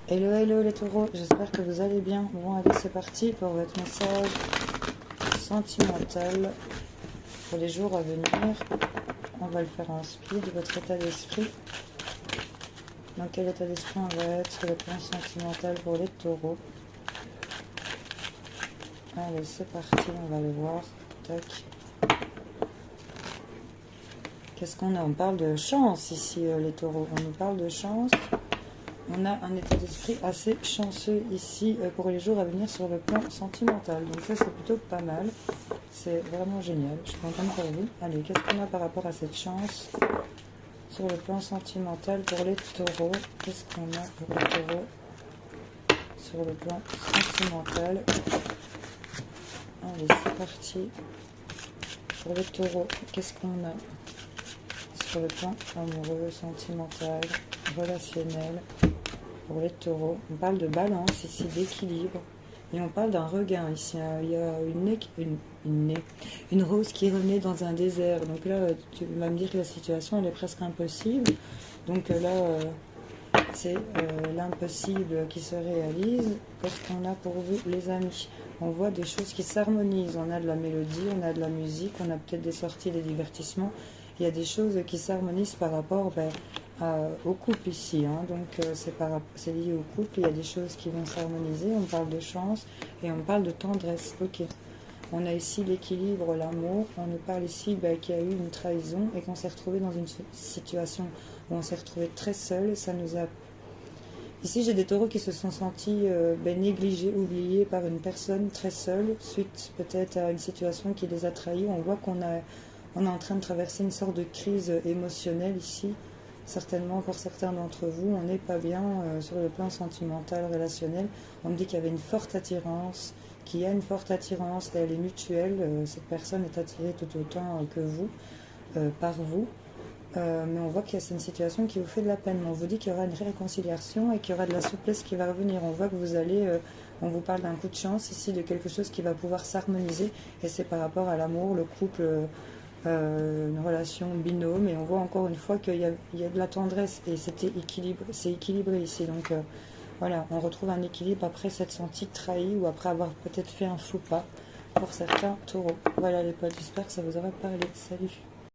Hello, hello les taureaux, j'espère que vous allez bien. Bon, allez, c'est parti pour votre message sentimental pour les jours à venir. On va le faire en speed, votre état d'esprit. Dans quel état d'esprit on va être sur le plan sentimental pour les taureaux? Allez, c'est parti, on va le voir. Tac. Qu'est-ce qu'on a? On parle de chance ici, les taureaux. On nous parle de chance. On a un état d'esprit assez chanceux ici pour les jours à venir sur le plan sentimental. Donc ça, c'est plutôt pas mal. C'est vraiment génial. Je suis contente pour vous. Allez, qu'est-ce qu'on a par rapport à cette chance sur le plan sentimental pour les taureaux? Qu'est-ce qu'on a pour les taureaux sur le plan sentimental? Allez, c'est parti. Pour les taureaux, qu'est-ce qu'on a sur le plan amoureux, sentimental, relationnel? Pour les taureaux, on parle de balance ici, d'équilibre, et on parle d'un regain ici. Il y a une rose qui renaît dans un désert. Donc là, tu vas me dire que la situation elle est presque impossible. Donc là, c'est l'impossible qui se réalise. Qu'est-ce qu'on a pour vous, les amis? On voit des choses qui s'harmonisent. On a de la mélodie, on a de la musique, on a peut-être des sorties, des divertissements. Il y a des choses qui s'harmonisent par rapport au couple ici, hein. Donc c'est lié au couple. Il y a des choses qui vont s'harmoniser. On parle de chance et on parle de tendresse. Ok. On a ici l'équilibre, l'amour. On nous parle ici qu'il y a eu une trahison et qu'on s'est retrouvé dans une situation où on s'est retrouvé très seul. Ça nous a... Ici, j'ai des taureaux qui se sont sentis négligés, oubliés par une personne très seule, suite peut-être à une situation qui les a trahis. On voit qu'on est en train de traverser une sorte de crise émotionnelle ici. Certainement pour certains d'entre vous, on n'est pas bien sur le plan sentimental, relationnel. On me dit qu'il y avait une forte attirance, qu'il y a une forte attirance, elle est mutuelle. Cette personne est attirée tout autant que vous, par vous. Mais on voit que c'est une situation qui vous fait de la peine. On vous dit qu'il y aura une réconciliation et qu'il y aura de la souplesse qui va revenir. On voit que vous allez, on vous parle d'un coup de chance ici, de quelque chose qui va pouvoir s'harmoniser. Et c'est par rapport à l'amour, le couple, une relation binôme. Et on voit encore une fois qu'il y a de la tendresse et c'est équilibré ici. Donc voilà, on retrouve un équilibre après s'être senti trahi ou après avoir peut-être fait un faux pas pour certains taureaux. Voilà les potes, j'espère que ça vous aura parlé. Salut!